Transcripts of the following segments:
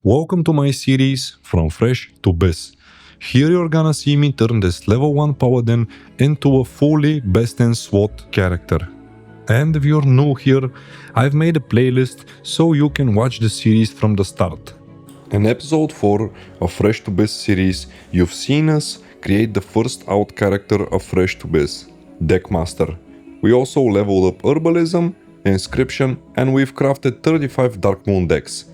Welcome to my series From Fresh to BiS. Here you're gonna see me turn this level 1 Paladin into a fully best in SWAT character. And if you're new here, I've made a playlist so you can watch the series from the start. In episode 4 of Fresh to BiS series, you've seen us create the first out character of Fresh to BiS, Deckmaster. We also leveled up Herbalism, Inscription, and we've crafted 35 Dark Moon decks.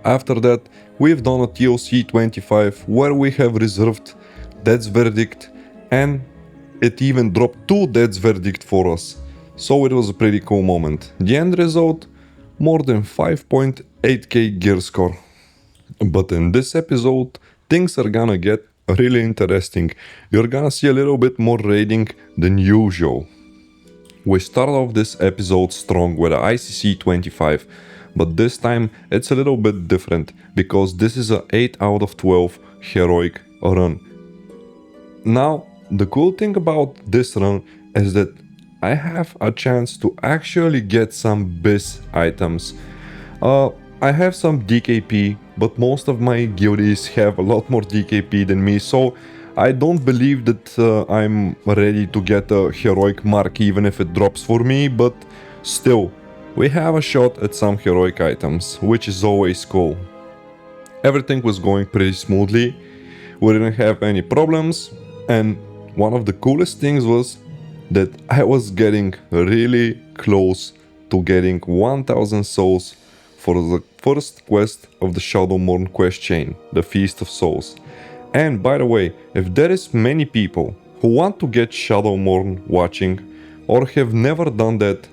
After that, we've done a TLC 25 where we have reserved Death's Verdict, and it even dropped 2 Death's Verdict for us. So it was a pretty cool moment. The end result? More than 5.8k gear score. But in this episode, things are gonna get really interesting. You're gonna see a little bit more raiding than usual. We start off this episode strong with a ICC 25. But this time it's a little bit different, because this is a 8 out of 12 heroic run. Now, the cool thing about this run is that I have a chance to actually get some BiS items. I have some DKP, but most of my guildies have a lot more DKP than me, so I don't believe that I'm ready to get a heroic mark even if it drops for me, but still. We have a shot at some heroic items, which is always cool. Everything was going pretty smoothly, we didn't have any problems, and one of the coolest things was that I was getting really close to getting 1000 souls for the first quest of the Shadowglen quest chain, the Feast of Souls. And by the way, if there is many people who want to get Shadowglen watching or have never done that,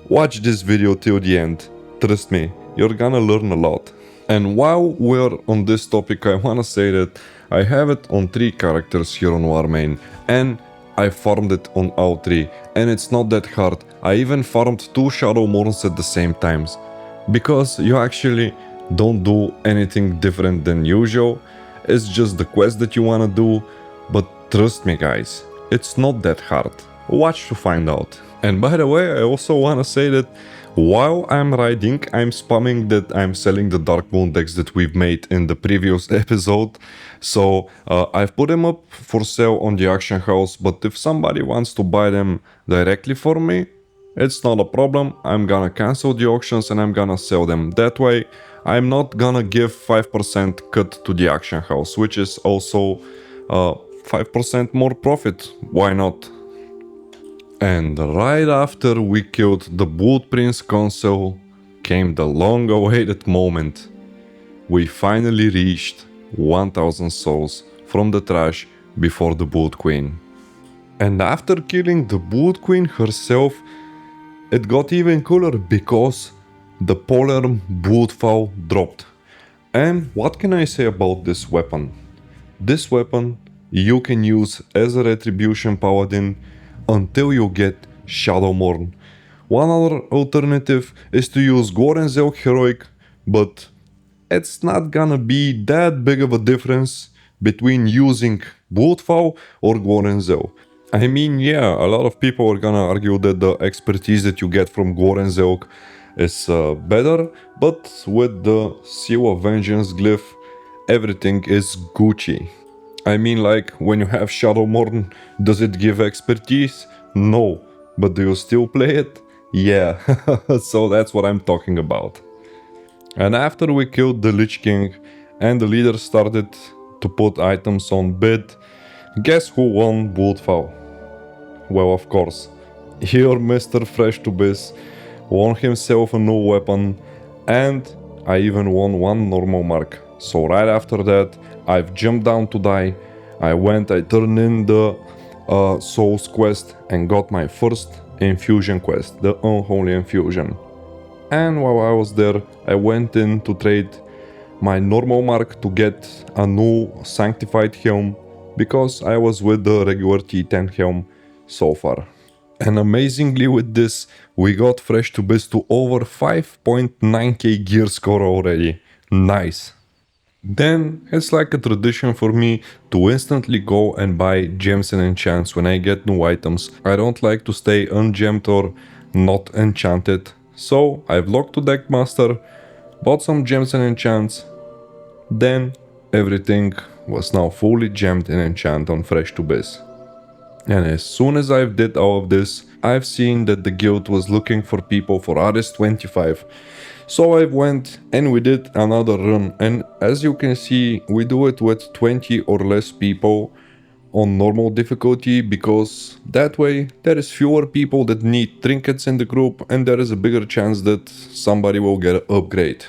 watch this video till the end. Trust me, you're gonna learn a lot. And while we're on this topic, I wanna say that I have it on 3 characters here on Warmane, and I farmed it on all 3, and it's not that hard. I even farmed 2 Shadowglen at the same times, because you actually don't do anything different than usual. It's just the quest that you wanna do, but trust me guys, it's not that hard. Watch to find out. And by the way, I also wanna say that while I'm riding, I'm spamming that I'm selling the Dark Moon decks that we've made in the previous episode. So I've put them up for sale on the auction house, but if somebody wants to buy them directly for me, it's not a problem. I'm gonna cancel the auctions and I'm gonna sell them. That way, I'm not gonna give 5% cut to the auction house, which is also 5% more profit. Why not? And right after we killed the Blood Prince console came the long-awaited moment. We finally reached 1000 souls from the trash before the Blood Queen. And after killing the Blood Queen herself, it got even cooler because the Polar Bloodfall dropped. And what can I say about this weapon? This weapon you can use as a retribution paladin until you get Shadowglen. One other alternative is to use Gorenzelk Heroic, but it's not gonna be that big of a difference between using Bloodfall or Gorenzelk. I mean, yeah, a lot of people are gonna argue that the expertise that you get from Gorenzelk is better, but with the Seal of Vengeance glyph, everything is Gucci. I mean, like, when you have Shadowglen, does it give expertise? No. But do you still play it? Yeah. So that's what I'm talking about. And after we killed the Lich King and the leader started to put items on bid, guess who won Bloodfall? Well, of course, here Mr. Freshtobis won himself a new weapon, and I even won 1 normal mark. So right after that, I've jumped down to die. I turned in the Souls quest and got my first infusion quest, the Unholy infusion. And while I was there, I went in to trade my normal mark to get a new sanctified helm, because I was with the regular T10 helm so far. And amazingly with this, we got Freshtobis to over 5.9k gear score already. Nice. Then it's like a tradition for me to instantly go and buy gems and enchants when I get new items. I don't like to stay ungemmed or not enchanted. So I've locked to Deckmaster, bought some gems and enchants, Then everything was now fully gemmed in enchant on Freshtobis. And as soon as I've did all of this, I've seen that the guild was looking for people for RS25. So I went and we did another run, and as you can see, we do it with 20 or less people on normal difficulty, because that way there is fewer people that need trinkets in the group and there is a bigger chance that somebody will get an upgrade.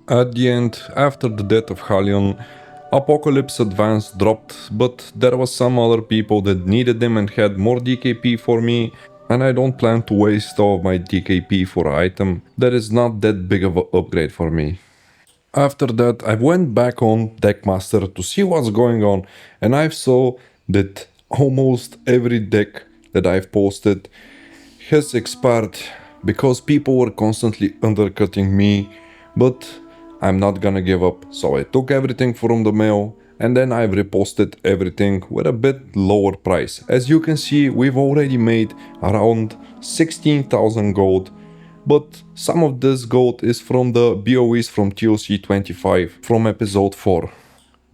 At the end, after the death of Hyjal, Apocalypse Advance dropped, but there was some other people that needed them and had more DKP for me, and I don't plan to waste all of my DKP for an item that is not that big of an upgrade for me. After that, I went back on Deckmaster to see what's going on, and I saw that almost every deck that I've posted has expired because people were constantly undercutting me, but I'm not gonna give up, so I took everything from the mail and then I've reposted everything with a bit lower price. As you can see, we've already made around 16,000 gold, but some of this gold is from the BOEs from TOC 25 from episode 4.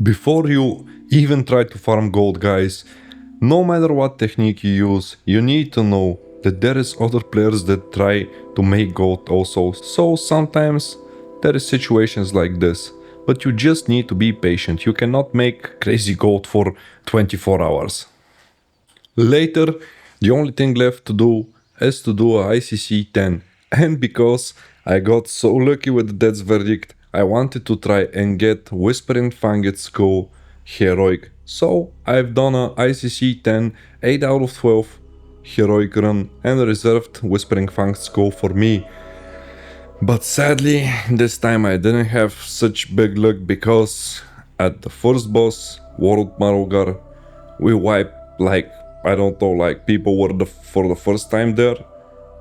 Before you even try to farm gold, guys, no matter what technique you use, you need to know that there is other players that try to make gold also. So sometimes there is situations like this, but you just need to be patient. You cannot make crazy gold for 24 hours. Later, the only thing left to do is to do a ICC 10. And because I got so lucky with the Death's Verdict, I wanted to try and get Whispering Fanged Skull Heroic. So I've done a ICC 10, 8 out of 12 Heroic run and reserved Whispering Fanged Skull for me. But sadly, this time I didn't have such big luck, because at the first boss, World Marogar, we wiped like, I don't know, like people were for the first time there,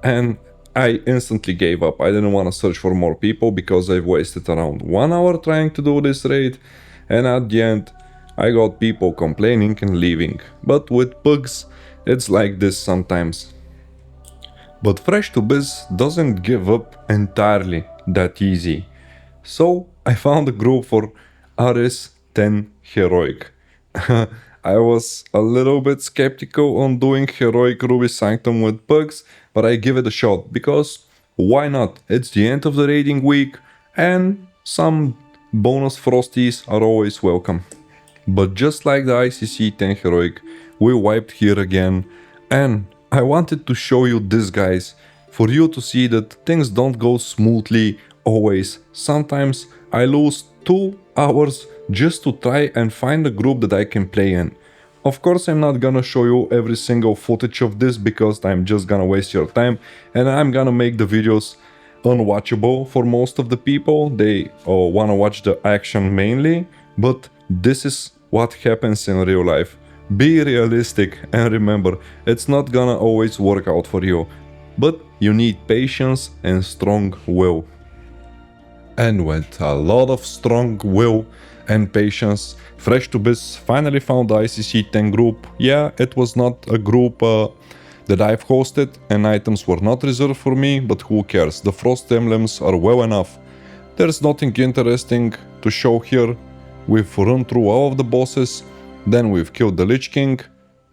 and I instantly gave up. I didn't want to search for more people because I've wasted around 1 hour trying to do this raid, and at the end I got people complaining and leaving. But with bugs, it's like this sometimes. But Freshtobis doesn't give up entirely that easy. So I found a group for RS10 Heroic. I was a little bit skeptical on doing Heroic Ruby Sanctum with bugs, but I give it a shot, because why not? It's the end of the raiding week and some bonus frosties are always welcome. But just like the ICC 10 Heroic, we wiped here again, and I wanted to show you this, guys, for you to see that things don't go smoothly always. Sometimes I lose 2 hours just to try and find a group that I can play in. Of course, I'm not gonna show you every single footage of this, because I'm just gonna waste your time and I'm gonna make the videos unwatchable for most of the people. They wanna watch the action mainly, but this is what happens in real life. Be realistic and remember, it's not gonna always work out for you, but you need patience and strong will. And with a lot of strong will and patience, Freshtobis finally found the ICC 10 group. Yeah, it was not a group that I've hosted and items were not reserved for me, but who cares, the Frost Emblems are well enough. There's nothing interesting to show here. We've run through all of the bosses, then we've killed the Lich King,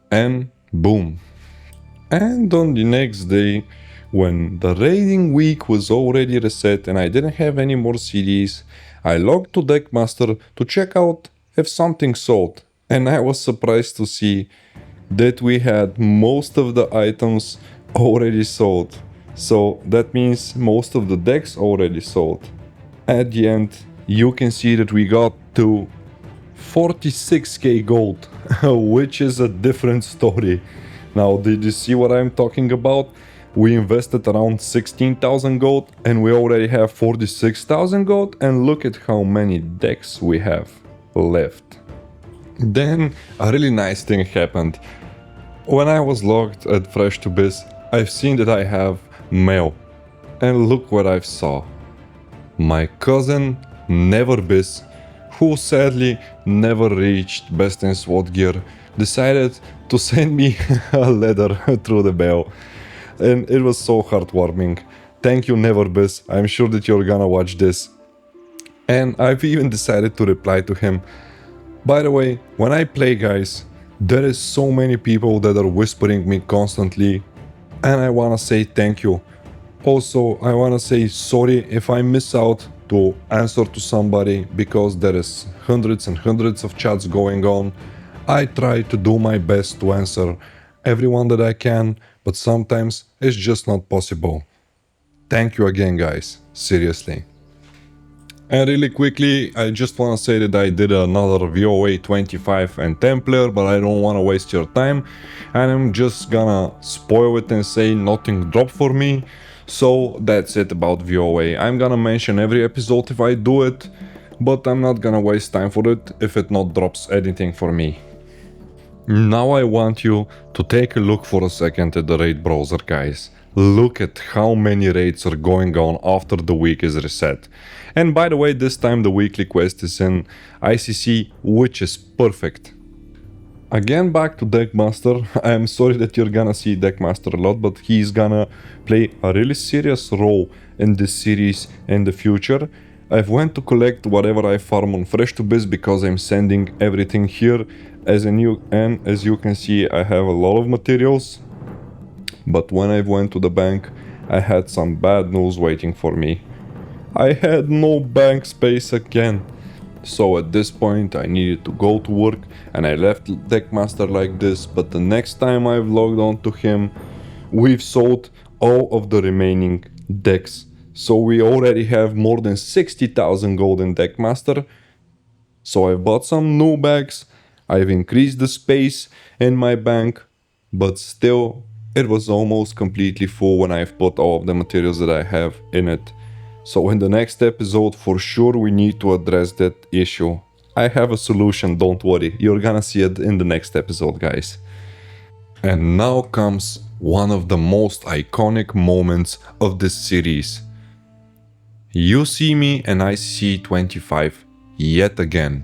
and boom. And on the next day, when the raiding week was already reset and I didn't have any more CDs, I logged to Deckmaster to check out if something sold, and I was surprised to see that we had most of the items already sold. So that means most of the decks already sold. At the end, you can see that we got to 46k gold, which is a different story. Now, did you see what I'm talking about? We invested around 16,000 gold and we already have 46,000 gold, and look at how many decks we have left. Then a really nice thing happened. When I was logged at Freshtobis, I've seen that I have mail, and look what I saw. My cousin NordVPN, who sadly never reached Best in SWAT gear, decided to send me a letter through the mail. And it was so heartwarming. Thank you, NordVPN. I'm sure that you're gonna watch this. And I've even decided to reply to him. By the way, when I play, guys, there is so many people that are whispering me constantly, and I wanna say thank you. Also, I wanna say sorry if I miss out to answer to somebody because there is hundreds and hundreds of chats going on. I try to do my best to answer everyone that I can, but sometimes it's just not possible. Thank you again, guys. Seriously. And really quickly, I just want to say that I did another VOA 25 and Templar, but I don't want to waste your time. And I'm just gonna spoil it and say nothing dropped for me. So that's it about VOA. I'm gonna mention every episode if I do it, but I'm not gonna waste time for it if it not drops anything for me. Now I want you to take a look for a second at the raid browser, guys. Look at how many raids are going on after the week is reset. And by the way, this time the weekly quest is in ICC, which is perfect. Again, back to Deckmaster. I am sorry that you're gonna see Deckmaster a lot, but he's gonna play a really serious role in this series in the future. I've went to collect whatever I farm on Freshtobis because I'm sending everything here. As you can see, I have a lot of materials. But when I went to the bank, I had some bad news waiting for me. I had no bank space again. So at this point I needed to go to work and I left Deckmaster like this, but the next time I've logged on to him, we've sold all of the remaining decks. So we already have more than 60,000 gold in Deckmaster. So I bought some new bags, I've increased the space in my bank, but still it was almost completely full when I've put all of the materials that I have in it. So in the next episode, for sure we need to address that issue. I have a solution, don't worry. You're gonna see it in the next episode, guys. And now comes one of the most iconic moments of this series. You see me in ICC 25 yet again.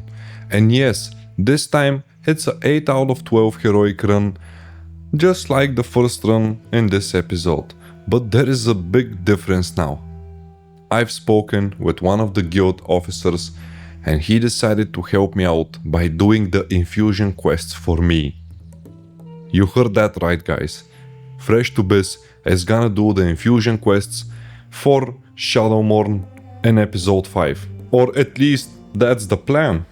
And yes, this time it's a 8 out of 12 heroic run, just like the first run in this episode. But there is a big difference now. I've spoken with one of the guild officers and he decided to help me out by doing the infusion quests for me. You heard that right, guys. Freshtobis is gonna do the infusion quests for Shadowglen in episode 5. Or at least that's the plan.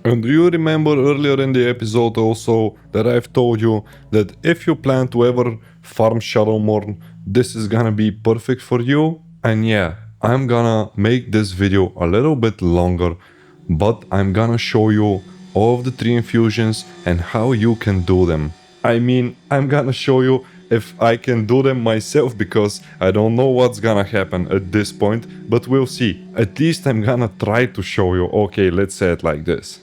And do you remember earlier in the episode also that I've told you that if you plan to ever farm Shadowglen, this is gonna be perfect for you? And yeah, I'm gonna make this video a little bit longer, but I'm gonna show you all of the 3 infusions and how you can do them. I mean, I'm gonna show you if I can do them myself because I don't know what's gonna happen at this point, but we'll see. At least I'm gonna try to show you. Okay, let's say it like this.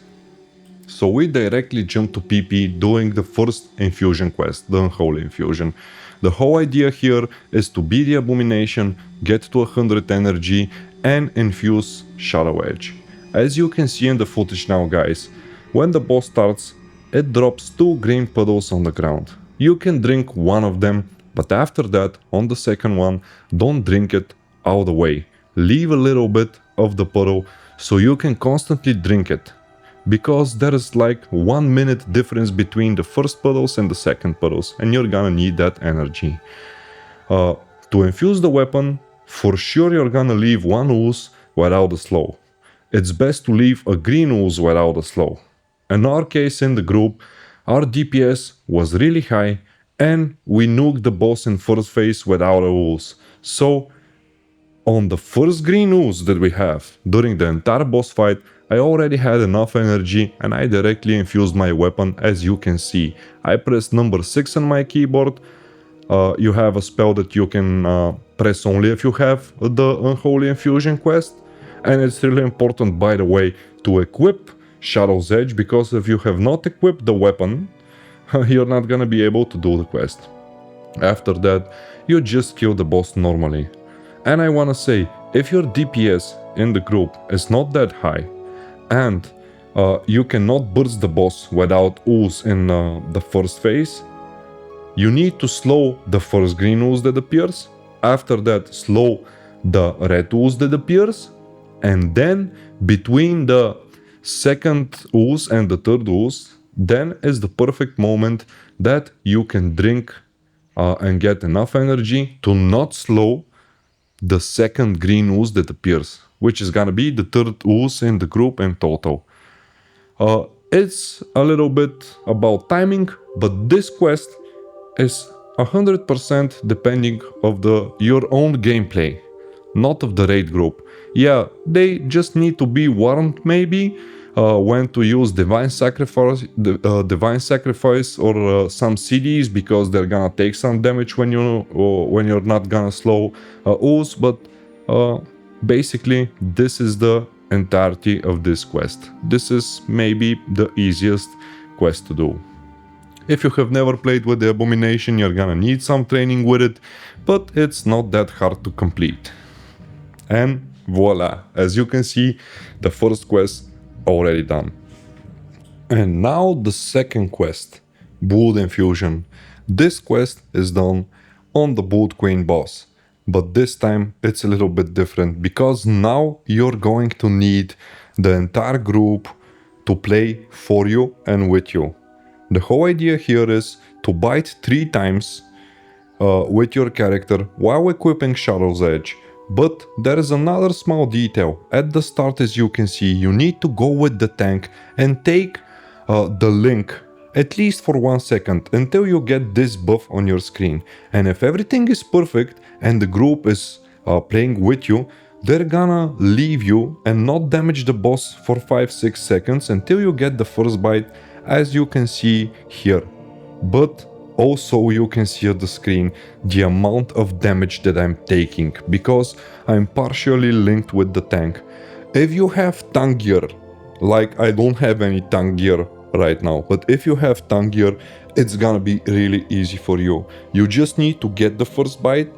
So we directly jump to PP doing the first infusion quest, the Unholy infusion. The whole idea here is to be the abomination, get to 100 energy and infuse Shadow Edge. As you can see in the footage now, guys, when the boss starts, it drops 2 green puddles on the ground. You can drink one of them, but after that, on the second one, don't drink it all the way. Leave a little bit of the puddle so you can constantly drink it. Because there is like 1 minute difference between the first puddles and the second puddles, and you're gonna need that energy. To infuse the weapon, for sure you're gonna leave 1 ooze without a slow. It's best to leave a green ooze without a slow. In our case in the group, our DPS was really high and we nuked the boss in first phase without a ooze. So on the first green ooze that we have during the entire boss fight, I already had enough energy and I directly infused my weapon. As you can see, I pressed number 6 on my keyboard. You have a spell that you can press only if you have the Unholy infusion quest. And it's really important, by the way, to equip Shadow's Edge, because if you have not equipped the weapon, you're not gonna be able to do the quest. After that, you just kill the boss normally. And I wanna say, if your DPS in the group is not that high, and you cannot burst the boss without ooze in the first phase, you need to slow the first green ooze that appears, after that slow the red ooze that appears, And then between the second ooze and the third ooze, then is the perfect moment that you can drink and get enough energy to not slow the second green ooze that appears, which is gonna be the third ooze in the group in total. It's a little bit about timing, but this quest is 100% depending of your own gameplay, not of the raid group. Yeah, they just need to be warned maybe when to use divine sacrifice, or some CDs, because they're gonna take some damage when you're not gonna slow ooze. But basically, this is the entirety of this quest. This is maybe the easiest quest to do. If you have never played with the Abomination, you're gonna need some training with it, but it's not that hard to complete. And voila, as you can see, the first quest already done. And now the second quest, Blood Infusion. This quest is done on the Blood Queen boss, but this time it's a little bit different, because now you're going to need the entire group to play for you and with you. The whole idea here is to bite 3 times with your character while equipping Shadow's Edge. But there is another small detail. At the start, as you can see, you need to go with the tank and take the link at least for 1 second until you get this buff on your screen. And if everything is perfect and the group is playing with you, they're gonna leave you and not damage the boss for 5-6 seconds until you get the first bite, as you can see here. But also you can see on the screen the amount of damage that I'm taking, because I'm partially linked with the tank. If you have tank gear, like I don't have any tank gear right now, but if you have tank gear, it's gonna be really easy for you. You just need to get the first bite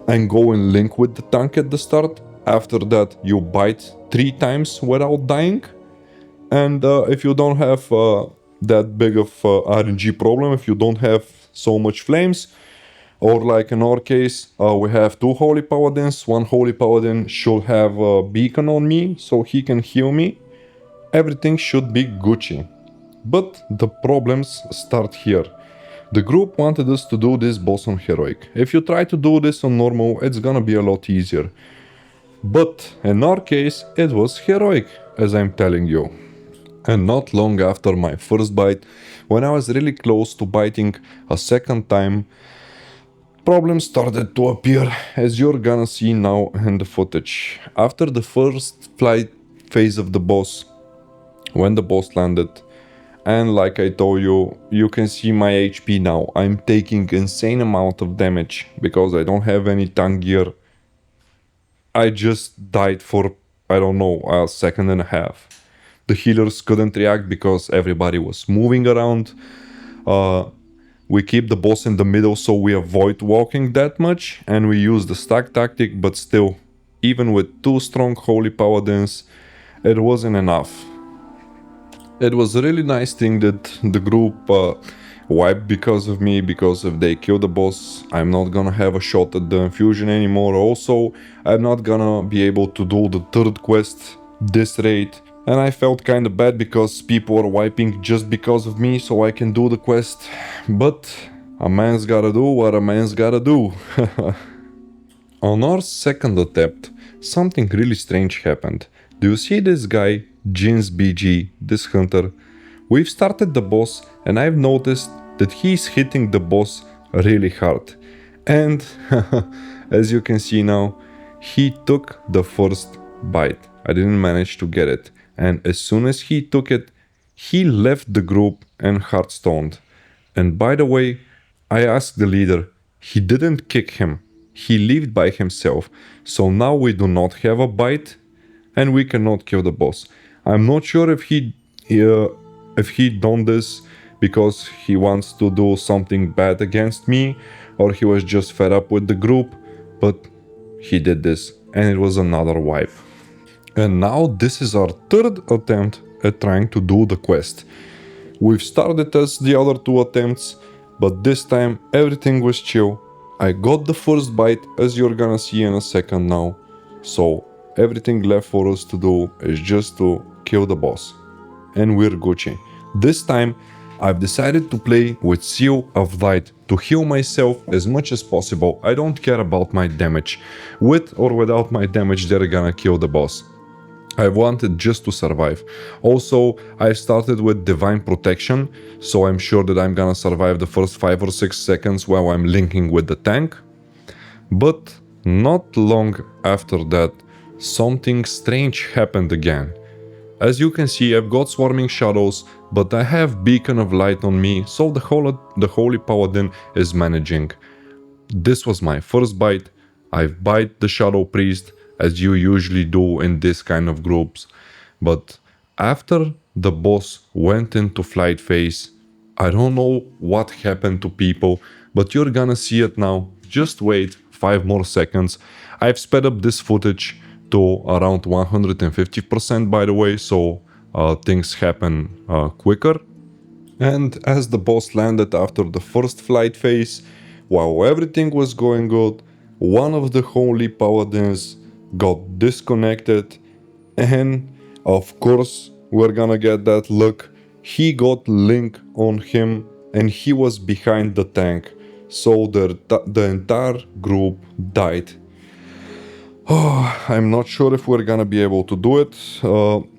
and go and link with the tank at the start. After that you bite 3 times without dying. And if you don't have that big of RNG problem, if you don't have so much flames, or like in our case, we have 2 Holy Paladins. 1 Holy Paladin should have a beacon on me, so he can heal me. Everything should be Gucci. But the problems start here. The group wanted us to do this boss on Heroic. If you try to do this on normal, it's gonna be a lot easier. But in our case, it was Heroic, as I'm telling you. And not long after my first bite, when I was really close to biting a second time, problems started to appear, as you're gonna see now in the footage. After the first flight phase of the boss, when the boss landed, and like I told you, you can see my HP now. I'm taking insane amount of damage because I don't have any tank gear. I just died for, I don't know, a second and a half. The healers couldn't react because everybody was moving around. We keep the boss in the middle so we avoid walking that much, and we use the stack tactic, but still, even with 2 strong Holy Paladins, it wasn't enough. It was a really nice thing that the group wiped because of me, because if they kill the boss, I'm not gonna have a shot at the infusion anymore. Also, I'm not gonna be able to do the third quest this raid. And I felt kinda bad because people are wiping just because of me so I can do the quest. But a man's gotta do what a man's gotta do. On our second attempt, something really strange happened. Do you see this guy, Jin's BG, this hunter? We've started the boss and I've noticed that he's hitting the boss really hard. And as you can see now, he took the first bite. I didn't manage to get it. And as soon as he took it, he left the group and heartstoned. And by the way, I asked the leader, he didn't kick him. He lived by himself. So now we do not have a bite and we cannot kill the boss. I'm not sure if he done this because he wants to do something bad against me, or he was just fed up with the group, but he did this and it was another wipe. And now this is our third attempt at trying to do the quest. We've started as the other 2 attempts, but this time everything was chill. I got the first bite, as you're gonna see in a second now. So everything left for us to do is just to kill the boss. And we're Gucci. This time, I've decided to play with Seal of Light to heal myself as much as possible. I don't care about my damage. With or without my damage, they're gonna kill the boss. I wanted just to survive. Also, I started with Divine Protection, so I'm sure that I'm gonna survive the first 5 or 6 seconds while I'm linking with the tank. But not long after that, something strange happened again. As you can see, I've got Swarming Shadows, but I have Beacon of Light on me, so the Holy Paladin is managing. This was my first bite. I've bite the Shadow Priest, as you usually do in this kind of groups. But after the boss went into flight phase, I don't know what happened to people, but you're gonna see it now. Just wait 5 more seconds. I've sped up this footage to around 150% by the way, so things happen quicker. And as the boss landed after the first flight phase, while everything was going good, one of the Holy Paladins got disconnected, and of course we're gonna get that look. He got Link on him and he was behind the tank, so the entire group died. I'm not sure if we're gonna be able to do it.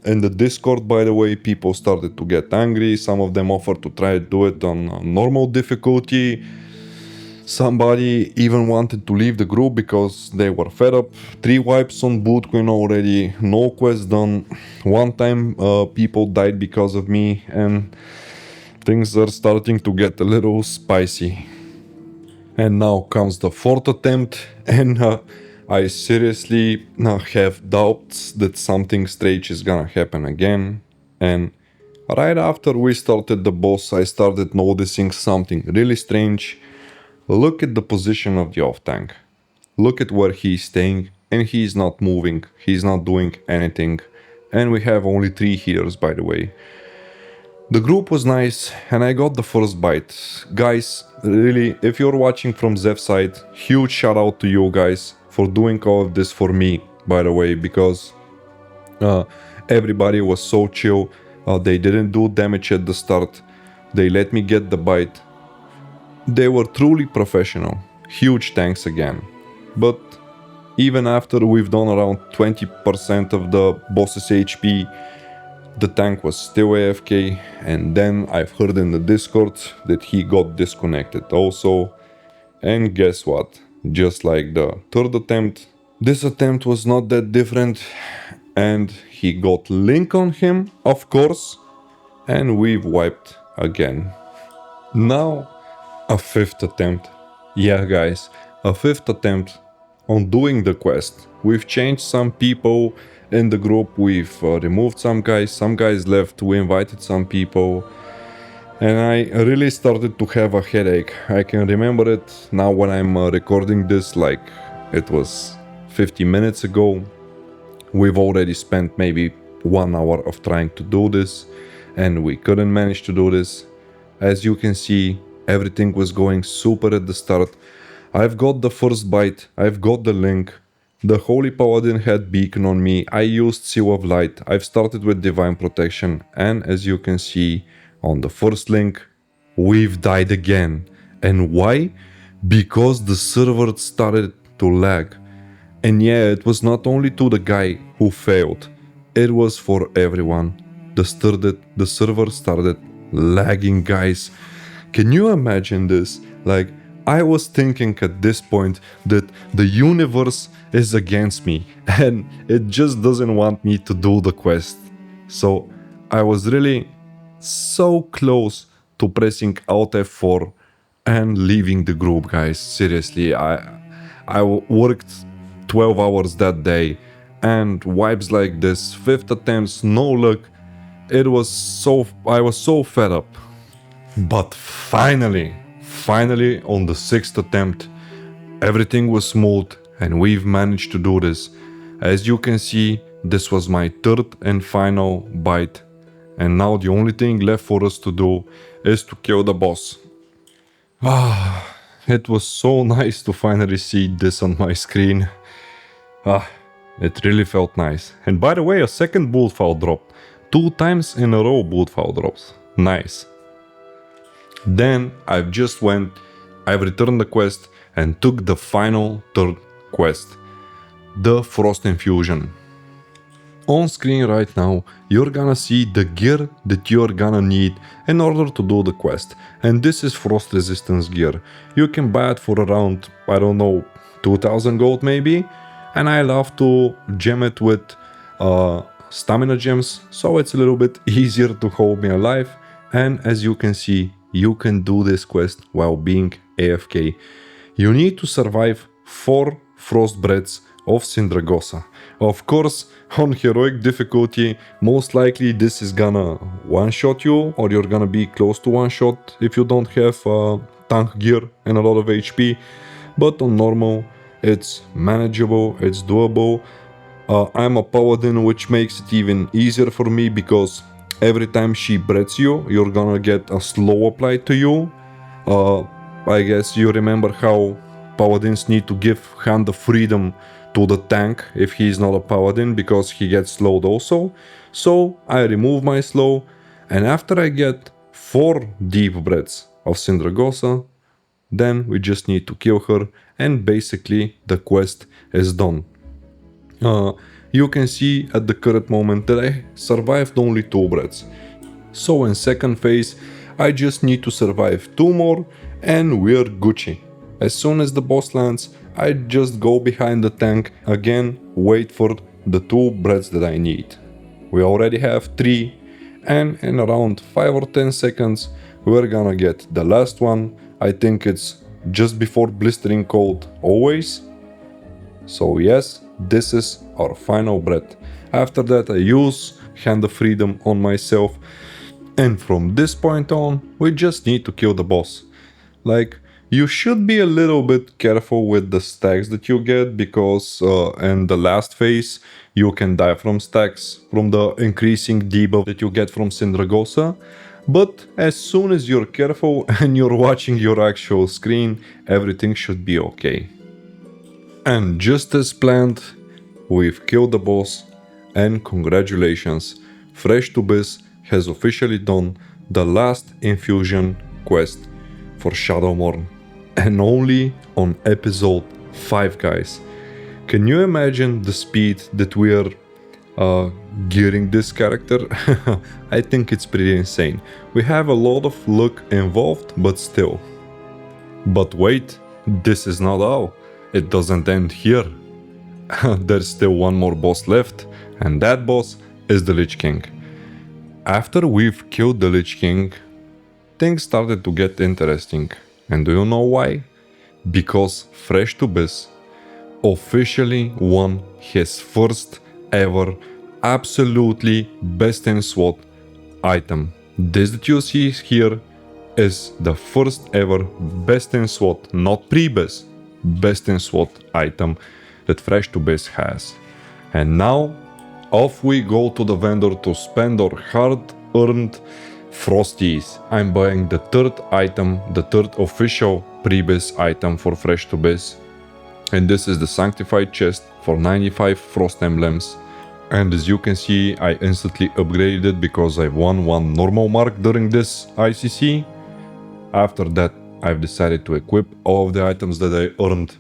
In the Discord, by the way, people started to get angry. Some of them offered to try to do it on normal difficulty. Somebody even wanted to leave the group because they were fed up. 3 wipes on Boot Queen already, no quest done. One time people died because of me, and things are starting to get a little spicy. And now comes the 4th attempt, and I seriously have doubts that something strange is gonna happen again. And right after we started the boss, I started noticing something really strange. Look at the position of the off tank. Look at where he's staying, and he's not moving, he's not doing anything. And we have only 3 healers, by the way. The group was nice, and I got the first bite. Guys, really, if you're watching from Zev's side, huge shout out to you guys for doing all of this for me, by the way, because everybody was so chill. They didn't do damage at the start. They let me get the bite. They were truly professional. Huge thanks again. But even after we've done around 20% of the boss's HP, the tank was still AFK, and then I've heard in the Discord that he got disconnected also. And guess what? Just like the 3rd attempt, this attempt was not that different, and he got Link on him, of course, and we've wiped again. Now, a 5th attempt. Yeah guys, a 5th attempt on doing the quest. We've changed some people in the group, we've removed some guys left, we invited some people, and I really started to have a headache. I can remember it now when I'm recording this like it was 50 minutes ago. We've already spent maybe 1 hour of trying to do this, and we couldn't manage to do this. As you can see, everything was going super at the start. I've got the first bite, I've got the Link. The Holy Paladin had Beacon on me, I used Seal of Light, I've started with Divine Protection, and as you can see, on the first Link, we've died again. And why? Because the server started to lag. And yeah, it was not only to the guy who failed, it was for everyone. The server started lagging, guys. Can you imagine this? Like, I was thinking at this point that the universe is against me and it just doesn't want me to do the quest. So I was really so close to pressing Alt F4 and leaving the group, guys. Seriously, I worked 12 hours that day, and wipes like this, 5th attempts, no luck. I was so fed up. But finally on the 6th attempt, everything was smooth and we've managed to do this. As you can see, this was my 3rd and final bite, and now the only thing left for us to do is to kill the boss. It was so nice to finally see this on my screen. It really felt nice. And by the way, a second bullet foul dropped. 2 times in a row bullet foul drops. Nice. Then I've returned the quest and took the final third quest. The Frost Infusion. On screen right now, you're gonna see the gear that you're gonna need in order to do the quest. And this is frost resistance gear. You can buy it for around, I don't know, 2000 gold maybe. And I love to gem it with stamina gems, so it's a little bit easier to hold me alive. And as you can see, you can do this quest while being AFK. You need to survive 4 frost breaths of Sindragosa. Of course, on heroic difficulty, most likely this is gonna one-shot you, or you're gonna be close to one-shot if you don't have tank gear and a lot of HP. But on normal, it's manageable, it's doable. I'm a Paladin, which makes it even easier for me because every time she breaths you, you're gonna get a slow applied to you. I guess you remember how Paladins need to give hand of freedom to the tank if he's not a Paladin because he gets slowed also. So I remove my slow, and after I get 4 deep breaths of Sindragosa, then we just need to kill her and basically the quest is done. You can see at the current moment that I survived only 2 breaths. So in second phase I just need to survive 2 more and we're Gucci. As soon as the boss lands, I just go behind the tank again, wait for the 2 breaths that I need. We already have 3, and in around 5 or 10 seconds we're gonna get the last one. I think it's just before blistering cold always. So yes, this is our final breath. After that I use Hand of Freedom on myself, and from this point on we just need to kill the boss. Like, you should be a little bit careful with the stacks that you get, because in the last phase you can die from stacks from the increasing debuff that you get from Sindragosa. But as soon as you're careful and you're watching your actual screen, everything should be okay. And just as planned, we've killed the boss, and congratulations, Freshtobis has officially done the last infusion quest for Shadowglen. And only on episode 5, guys. Can you imagine the speed that we are gearing this character? I think it's pretty insane. We have a lot of luck involved, but still. But wait, this is not all. It doesn't end here. There's still one more boss left, and that boss is the Lich King. After we've killed the Lich King, things started to get interesting. And do you know why? Because Freshtobis officially won his first ever absolutely best in SWAT item. This that you see here is the first ever best in SWAT, not pre-BiS, best in SWAT item that Freshtobis has. And now off we go to the vendor to spend our hard-earned Frosties. I'm buying the 3rd item, the 3rd official pre-BiS item for Freshtobis. And this is the Sanctified chest for 95 Frost Emblems. And as you can see, I instantly upgraded it because I won 1 normal mark during this ICC. After that, I've decided to equip all of the items that I earned.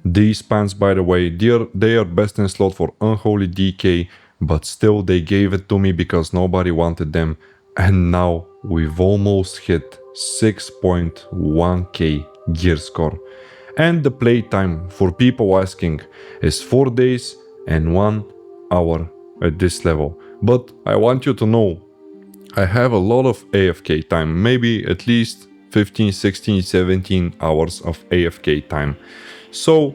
These pants, by the way, they are best in slot for Unholy DK, but still they gave it to me because nobody wanted them. And now we've almost hit 6.1k gear score. And the playtime, for people asking, is 4 days and 1 hour at this level. But I want you to know, I have a lot of AFK time, maybe at least 15, 16, 17 hours of AFK time. So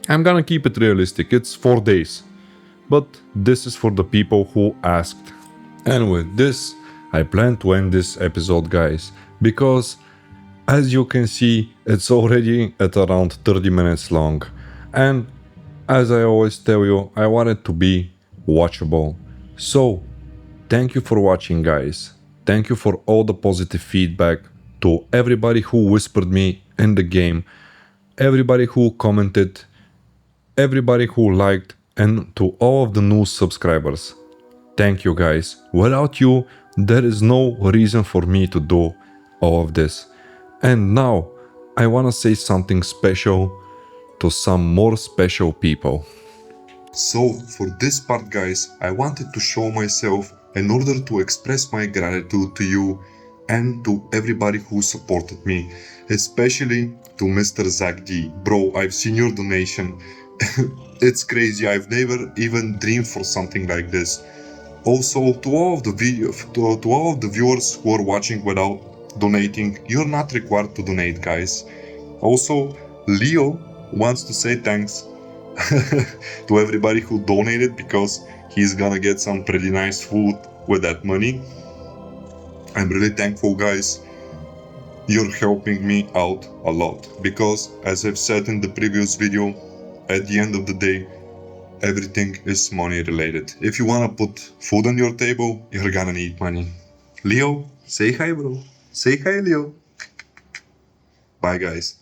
I'm gonna keep it realistic, it's 4 days. But this is for the people who asked. And with this, I plan to end this episode, guys, because as you can see, it's already at around 30 minutes long. And as I always tell you, I want it to be watchable. So, thank you for watching, guys. Thank you for all the positive feedback, to everybody who whispered me in the game, everybody who commented, everybody who liked And to all of the new subscribers, thank you guys. Without you, there is no reason for me to do all of this. And now, I wanna say something special to some more special people. So, for this part guys, I wanted to show myself in order to express my gratitude to you and to everybody who supported me, especially to Mr. Zach D. Bro, I've seen your donation. It's crazy, I've never even dreamed for something like this. Also, to all of the to all of the viewers who are watching without donating, you're not required to donate, guys. Also, Leo wants to say thanks to everybody who donated because he's gonna get some pretty nice food with that money. I'm really thankful, guys. You're helping me out a lot because, as I've said in the previous video, at the end of the day, everything is money related. If you wanna put food on your table, you're gonna need money. Leo, say hi, bro. Say hi, Leo. Bye, guys.